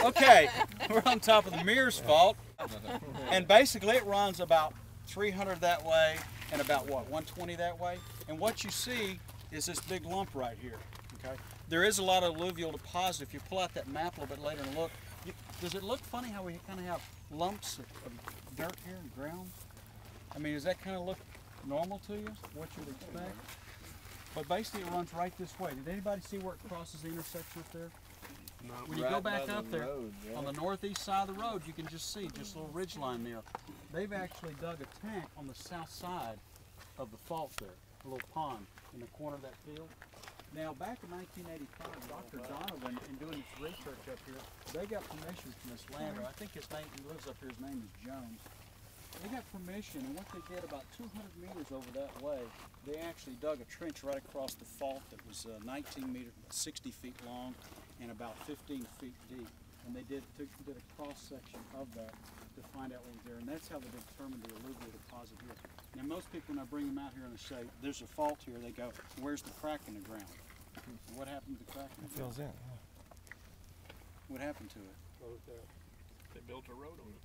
Okay, we're on top of the Meers fault, and basically it runs about 300 that way and about what, 120 that way. And what you see is this big lump right here. Okay, there is a lot of alluvial deposit. If you pull out that map a little bit later and look, does it look funny how we kind of have lumps of dirt here and ground? I mean, does that kind of look normal to you? What you'd expect? But basically it runs right this way. Did anybody see where it crosses the intersection up there? No. When you go back up there, on the northeast side of the road, you can just see just a little ridge line there. They've actually dug a tank on the south side of the fault there, a little pond in the corner of that field. Now, back in 1985, Dr. Donovan, in doing his research up here, they got permission from this landowner. I think his name, he lives up here, his name is Jones. They got permission, and what they did about 200 meters over that way, they actually dug a trench right across the fault that was 19 meters, 60 feet long, and about 15 feet deep. And they did a cross section of that to find out what was there, and that's how they determined the alluvial deposit here. Now, most people, when I bring them out here and they say, there's a fault here, they go, where's the crack in the ground? And what happened to the crack in the ground? It fills in. What happened to it? They built a road on it.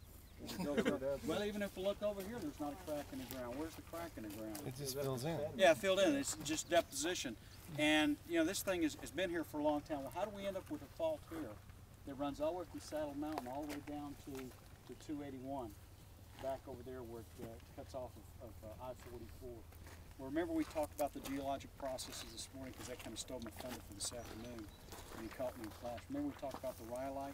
Well, even if you look over here, there's not a crack in the ground. Where's the crack in the ground? It just fills in. Yeah, filled in. It's just deposition. And, you know, this thing has been here for a long time. Well, how do we end up with a fault here that runs all the way from Saddle Mountain all the way down to 281, back over there where it cuts off of I-44? Well, remember we talked about the geologic processes this morning, because that kind of stole my thunder for this afternoon, and you caught me in class. Remember we talked about the rhyolite,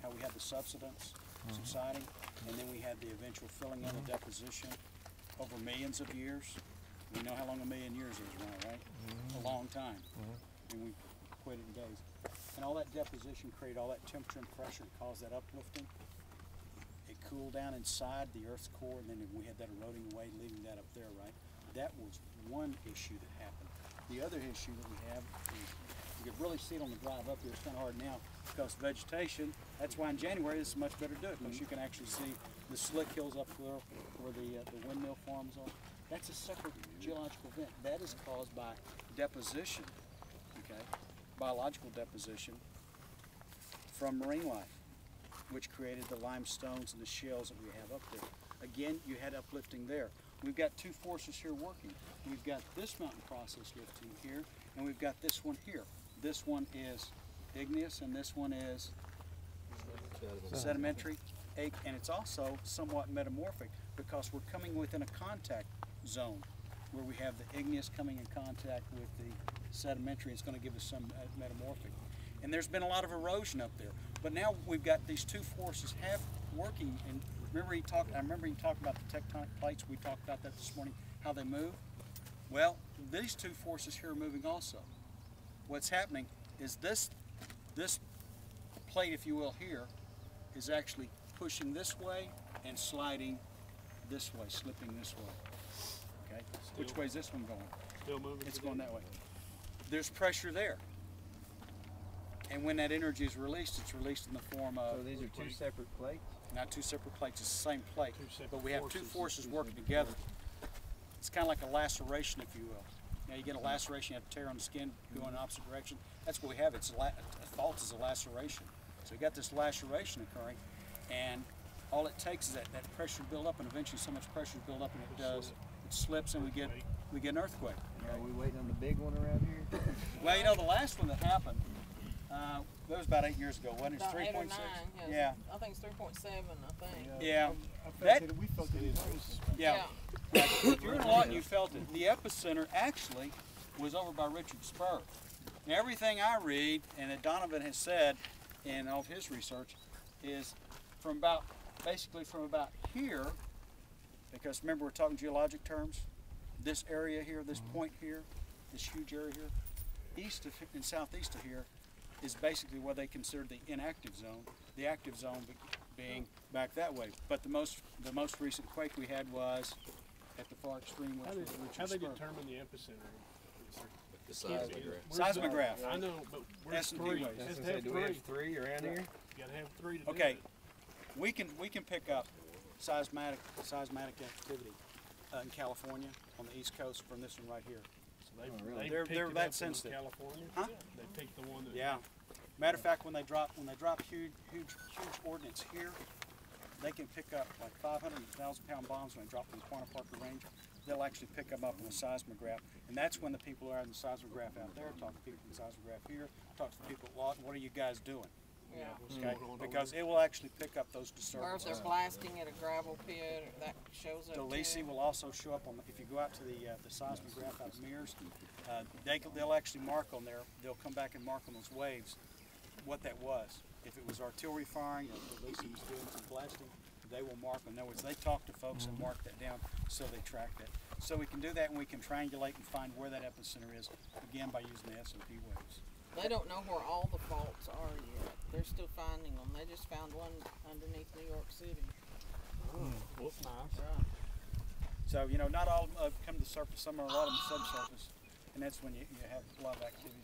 how we had the subsidence subsiding, and then we had the eventual filling in of deposition over millions of years. We know how long a million years is now, right? A long time. And we quit it in days. And all that deposition created all that temperature and pressure to cause that uplifting. It cooled down inside the Earth's core, and then we had that eroding away, leaving that up there, right? That was one issue that happened. The other issue that we have is you can really see it on the drive up here. It's kind of hard now because vegetation. That's why in January it's much better to do it, because you can actually see the slick hills up there where the windmill farms are. That's a separate geological event. That is caused by deposition, okay, biological deposition from marine life, which created the limestones and the shells that we have up there. Again, you had uplifting there. We've got two forces here working. We've got this mountain process lifting here, and we've got this one here. This one is igneous, and this one is sedimentary, and it's also somewhat metamorphic because we're coming within a contact zone where we have the igneous coming in contact with the sedimentary. It's going to give us some metamorphic. And there's been a lot of erosion up there. But now we've got these two forces working. And remember I remember he talked about the tectonic plates. We talked about that this morning, how they move. Well, these two forces here are moving also. What's happening is this plate, if you will, here, is actually pushing this way and sliding this way, slipping this way. Okay? Which way is this one going? Still moving. It's going that way. There's pressure there. And when that energy is released, it's released in the form of... So these are two separate plates? Not two separate plates, it's the same plate. But we have two forces working together. It's kind of like a laceration, if you will. Now you get a laceration, you have a tear on the skin going in the opposite direction. That's what we have. A fault is a laceration. So you got this laceration occurring, and all it takes is that pressure to build up, and eventually so much pressure to build up, and it slips, and we get an earthquake. Are we waiting on the big one around here? Well, you know, the last one that happened, that was about 8 years ago, wasn't it? About 8 or 9. Yeah. I think it's 3.7. I think. Yeah. We felt it. Yeah. Right. If you're in Lawton, you felt it. The epicenter actually was over by Richard Spur. Now, everything I read and that Donovan has said in all of his research is basically from about here, because remember we're talking geologic terms, this area here, this point here, this huge area here, east of and southeast of here is basically what they consider the inactive zone. The active zone being back that way. But the most recent quake we had was at the far extreme, which was Richard Spur. How do they determine the epicenter? The seismograph. Seismograph. I know, but where's S&P three? waves. It has to Do have we have three. three around here? You gotta have three to do Okay, it. we can pick up seismic activity in California on the East Coast from this one right here. So really? they They're picked it that up from sensitive. California. Huh? They picked the one that. Yeah. Matter of fact, when they drop huge ordnance here, they can pick up like 500,000-pound bombs when they drop from the Quanah Parker Range. They'll actually pick them up on a seismograph, and that's when the people are in the seismograph out there talk to people in the seismograph here, talk to the people at Lawton. What are you guys doing? Yeah. Okay, because it will actually pick up those Or if disturbances. they're blasting at a gravel pit, that shows up The too. Lisi will also show up on if you go out to the seismograph out of Meers, they'll actually mark on there. They'll come back and mark on those waves what that was. If it was artillery firing or the Lisi was doing some blasting, they will mark. In other words, they talk to folks and mark that down so they track that. So we can do that, and we can triangulate and find where that epicenter is again by using the S&P waves. They don't know where all the faults are yet. They're still finding them. They just found one underneath New York City. That's nice. Right. So not all of them come to the surface. Some are a lot of them subsurface, and that's when you have a lot of activity